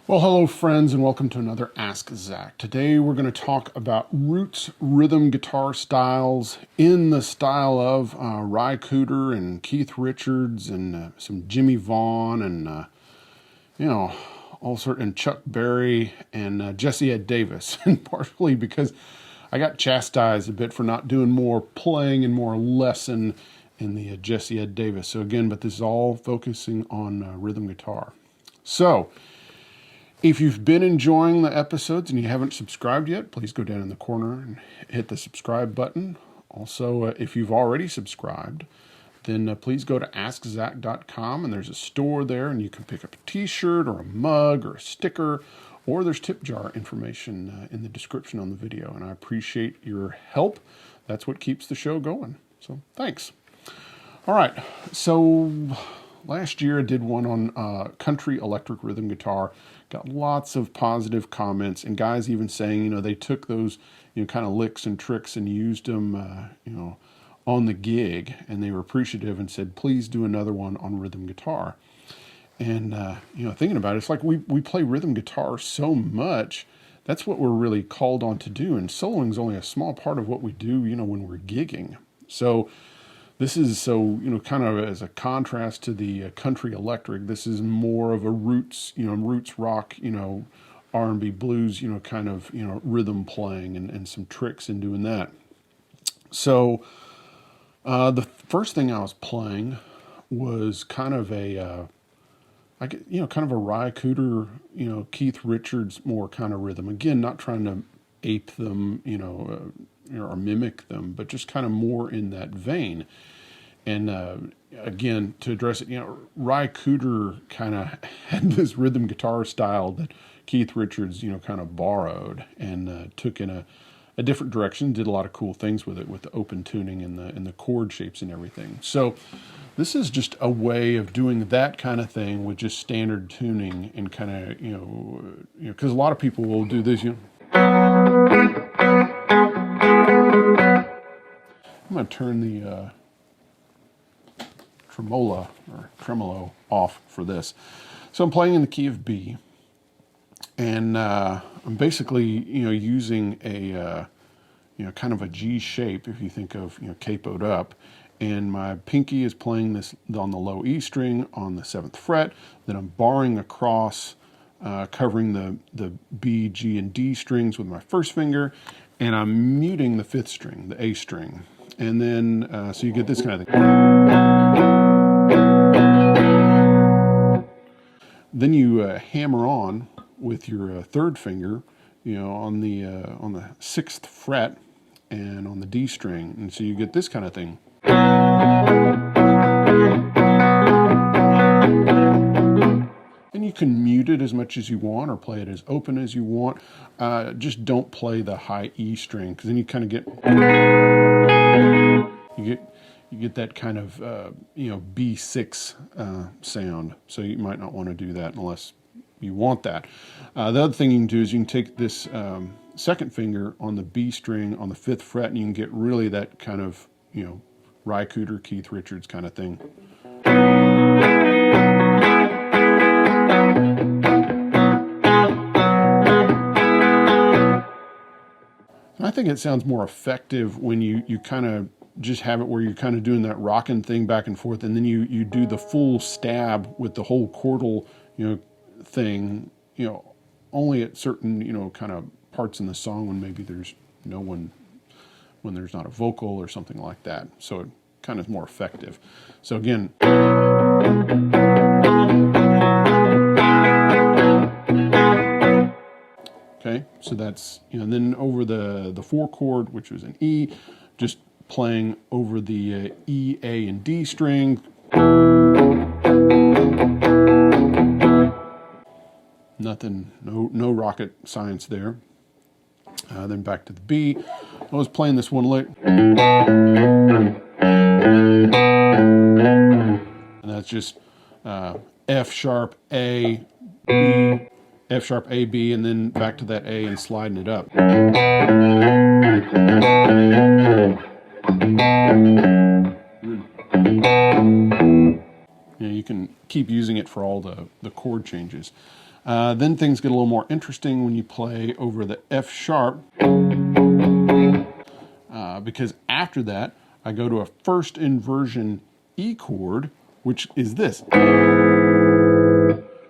Well, hello friends, and welcome to another Ask Zach. Today we're going to talk about roots rhythm guitar styles in the style of Ry Cooder and Keith Richards and some Jimmie Vaughan and and Chuck Berry and Jesse Ed Davis, and partially because I got chastised a bit for not doing more playing and more lesson in the Jesse Ed Davis. So again, but this is all focusing on rhythm guitar. So if you've been enjoying the episodes and you haven't subscribed yet, please go down in the corner and hit the subscribe button. Also, if you've already subscribed, then please go to askzach.com, and there's a store there, and you can pick up a t-shirt or a mug or a sticker, or there's tip jar information in the description on the video, and I appreciate your help. That's what keeps the show going, so thanks. All right, so last year I did one on country electric rhythm guitar. Got lots of positive comments, and guys even saying, they took those, kind of licks and tricks and used them, on the gig, and they were appreciative and said, please do another one on rhythm guitar. And, thinking about it, it's like we play rhythm guitar so much, that's what we're really called on to do, and soloing is only a small part of what we do, when we're gigging. So this is kind of as a contrast to the country electric. This is more of a roots rock, R&B blues, kind of, rhythm playing and some tricks in doing that. So the first thing I was playing was kind of a, kind of a Ry Cooder, Keith Richards more kind of rhythm. Again, not trying to ape them, or mimic them, but just kind of more in that vein. And again, to address it, Ry Cooder kind of had this rhythm guitar style that Keith Richards, kind of borrowed and took in a different direction. Did a lot of cool things with it, with the open tuning and the chord shapes and everything. So this is just a way of doing that kind of thing with just standard tuning and kind of because a lot of people will do this. I'm going to turn the tremolo off for this. So I'm playing in the key of B, and I'm basically using a kind of a G shape, if you think of capoed up, and my pinky is playing this on the low E string on the 7th fret. Then I'm barring across, covering the B, G, and D strings with my first finger, and I'm muting the 5th string, the A string. And then, so you get this kind of thing. Then you hammer on with your 3rd finger, on the 6th fret and on the D string. And so you get this kind of thing. And you can mute it as much as you want or play it as open as you want. Just don't play the high E string, because then you kind of get you get that kind of B6 sound. So you might not want to do that unless you want that. The other thing you can do is you can take this 2nd finger on the B string on the 5th fret, and you can get really that kind of Ry Cooder, Keith Richards kind of thing. And I think it sounds more effective when you kind of just have it where you're kind of doing that rocking thing back and forth, and then you do the full stab with the whole chordal thing, only at certain kind of parts in the song when maybe there's no one, when there's not a vocal or something like that. So it kind of is more effective. So again, Okay, so that's, you know, then over the 4 chord, which was an E, just playing over the E, A, and D string. Nothing, no rocket science there. Then back to the B. I was playing this one lick, and that's just F sharp A B, F sharp A B, and then back to that A and sliding it up. You know, you can keep using it for all the chord changes. Then things get a little more interesting when you play over the F sharp, because after that I go to a first inversion E chord, which is this.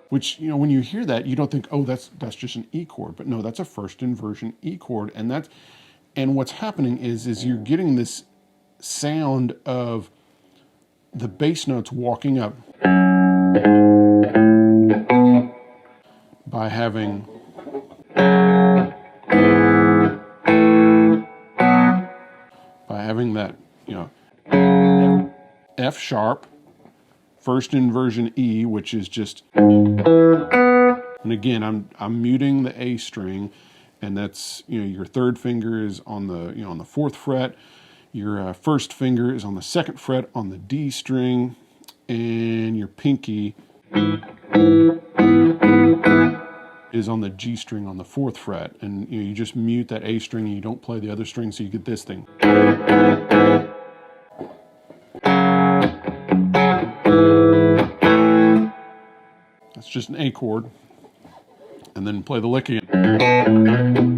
Which, you know, when you hear that, you don't think, oh, that's just an E chord, but no, that's a first inversion E chord, and what's happening is you're getting this sound of the bass notes walking up by having that, you know, F sharp, first inversion E, which is just, and again, I'm muting the A string, and that's, you know, your third finger is on the, you know, on the 4th fret, your first finger is on the 2nd fret on the D string, and your pinky is on the G string on the 4th fret, and you know, you just mute that A string and you don't play the other string, so you get this thing. That's just an A chord, and then play the lick again.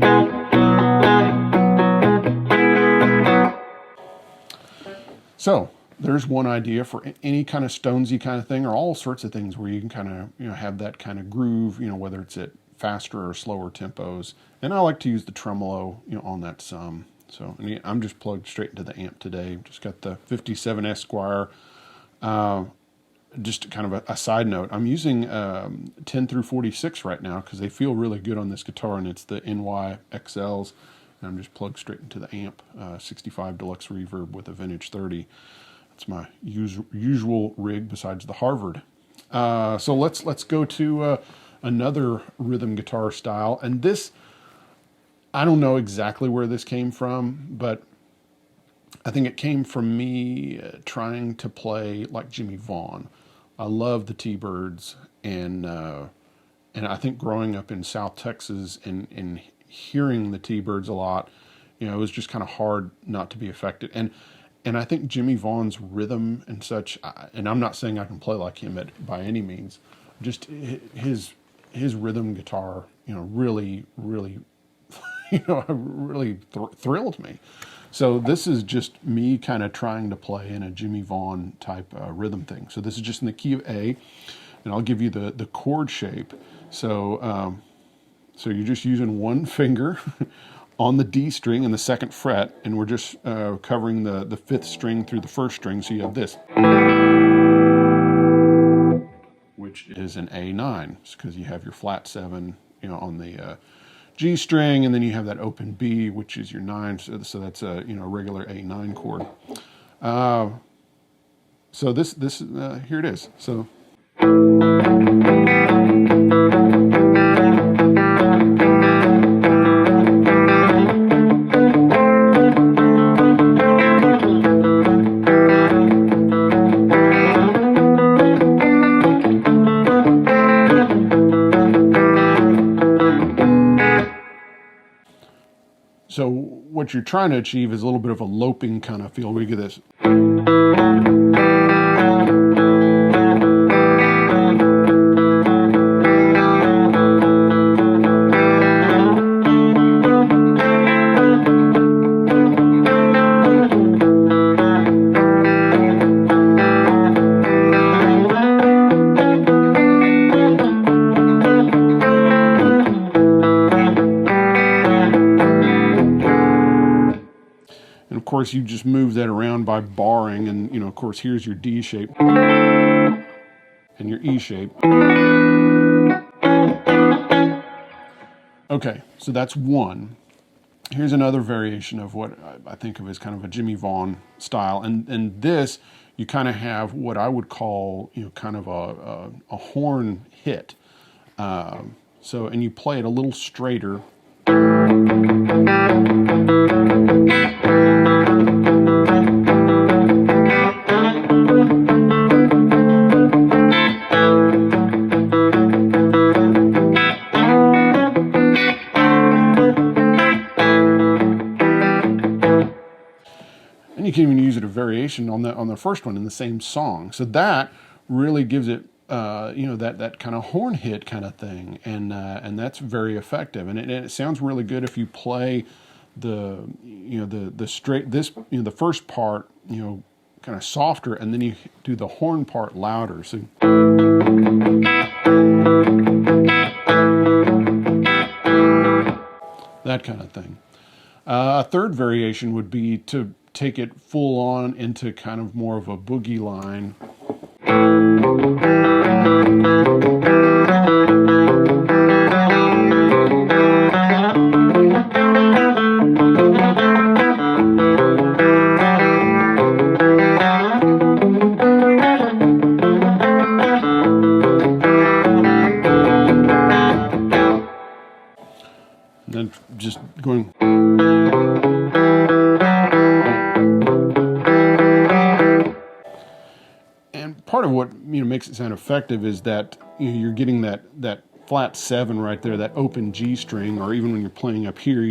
So there's one idea for any kind of Stonesy kind of thing, or all sorts of things where you can kind of, you know, have that kind of groove, you know, whether it's at faster or slower tempos. And I like to use the tremolo, you know, on that some. So I'm just plugged straight into the amp today. Just got the 57 Esquire. Just kind of a side note, I'm using 10 through 46 right now because they feel really good on this guitar, and it's the NYXLs. And I'm just plugged straight into the amp, 65 Deluxe Reverb with a Vintage 30. That's my usual rig besides the Harvard. So let's go to another rhythm guitar style. And this, I don't know exactly where this came from, but I think it came from me trying to play like Jimmie Vaughan. I love the T-Birds, and I think growing up in South Texas and hearing the T-Birds a lot, you know, it was just kind of hard not to be affected. And I think Jimmie Vaughan's rhythm and such, and I'm not saying I can play like him by any means, just his rhythm guitar, you know, really, you know, really thrilled me. So this is just me kind of trying to play in a Jimmie Vaughan type rhythm thing. So this is just in the key of A, and I'll give you the chord shape. So so you're just using one finger on the D string and the 2nd fret, and we're just covering the 5th string through the 1st string. So you have this, which is an A9, because you have your flat 7, you know, on the G string, and then you have that open B, which is your 9. So that's a, you know, regular A9 chord. So this here it is. So. So what you're trying to achieve is a little bit of a loping kind of feel where you get this. Of course, you just move that around by barring, and, you know, of course, here's your D shape and your E shape. Okay, so that's one. Here's another variation of what I think of as kind of a Jimmie Vaughan style, and this you kind of have what I would call, you know, kind of a horn hit. So, and you play it a little straighter. And you can even use it a variation on the first one in the same song. So that really gives it, you know, that kind of horn hit kind of thing, and that's very effective. And it sounds really good if you play the, you know, the straight, this, you know, the first part, you know, kind of softer, and then you do the horn part louder. So that kind of thing. A third variation would be to take it full on into kind of more of a boogie line. And then just going. Part of what, you know, makes it sound effective is that, you know, you're getting that flat 7 right there, that open G string, or even when you're playing up here,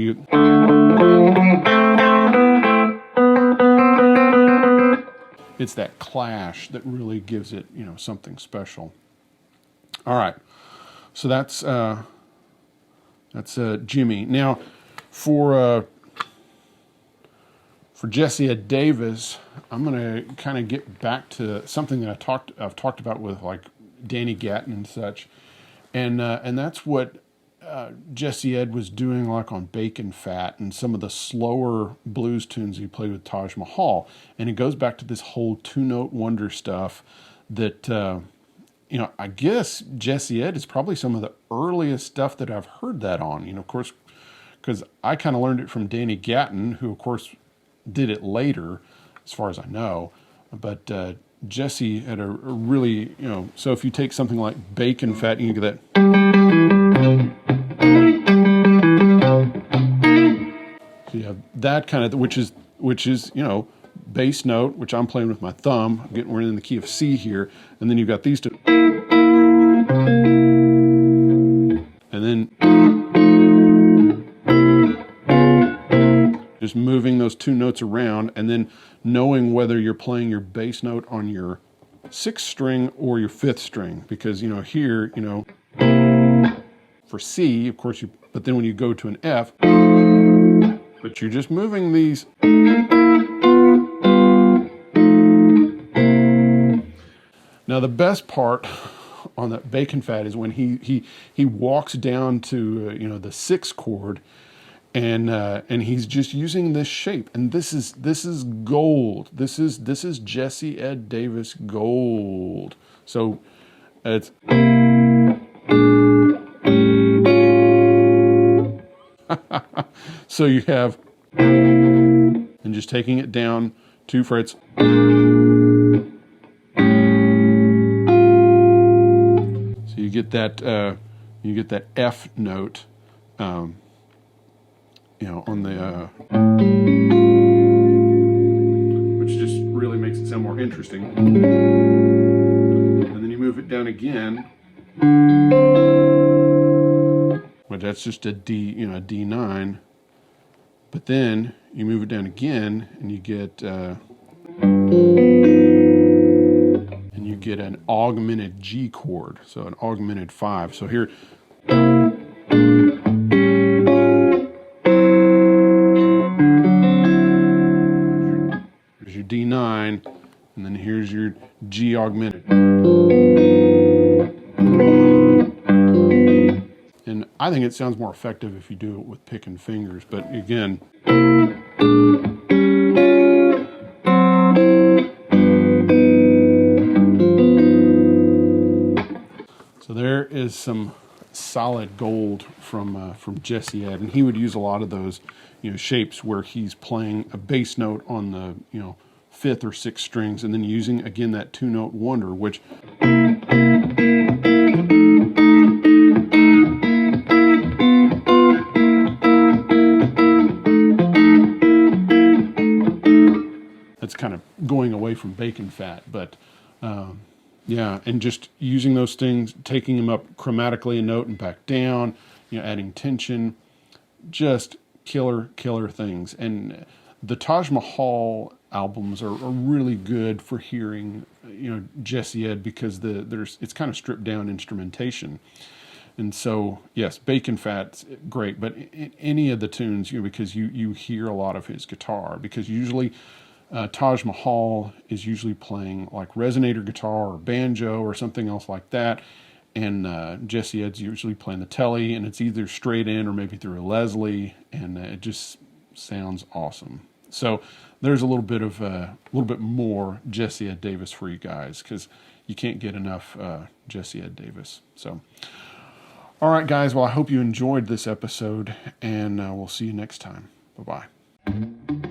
it's that clash that really gives it, you know, something special. All right, so that's Jimmie. Now, for Jesse Ed Davis, I'm going to kind of get back to something that I've talked about with like Danny Gatton and such, and that's what Jesse Ed was doing, like on Bacon Fat and some of the slower blues tunes he played with Taj Mahal, and it goes back to this whole 2-note wonder stuff that you know, I guess Jesse Ed is probably some of the earliest stuff that I've heard that on. You know, of course, because I kind of learned it from Danny Gatton, who of course did it later, as far as I know, but Jesse had a really, you know, so if you take something like Bacon Fat, you can get that. So you have that kind of, which is, you know, bass note, which I'm playing with my thumb, we're in the key of C here, and then you've got these two. And then just moving those 2 notes around, and then knowing whether you're playing your bass note on your 6th string or your 5th string, because, you know, here, you know, for C, of course, but then when you go to an F, but you're just moving these. Now, the best part on that Bacon Fat is when he walks down to, you know, the 6th chord, and he's just using this shape, and this is gold. This is Jesse Ed Davis gold. So it's so you have, and just taking it down 2 frets. So you get that F note. You know, on the, which just really makes it sound more interesting. And then you move it down again, but that's just a D, you know, a D9. But then you move it down again, and you get an augmented G chord, so an augmented 5. So here. Your D9, and then here's your G augmented. And I think it sounds more effective if you do it with picking fingers, but again, so there is some solid gold from Jesse Ed, and he would use a lot of those, shapes where he's playing a bass note on the, fifth or sixth strings, and then using again that 2-note wonder, which that's kind of going away from bacon fat, but yeah, and just using those things, taking them up chromatically a note and back down, adding tension, just killer things. And the Taj Mahal albums are really good for hearing, Jesse Ed, because it's kind of stripped down instrumentation. And so, yes, bacon fat's great, but in any of the tunes, because you hear a lot of his guitar, because usually Taj Mahal is usually playing like resonator guitar or banjo or something else like that, and Jesse Ed's usually playing the telly, and it's either straight in or maybe through a Leslie, and it just sounds awesome. So there's a little bit more Jesse Ed Davis for you guys, because you can't get enough Jesse Ed Davis. So, all right, guys. Well, I hope you enjoyed this episode, and we'll see you next time. Bye-bye.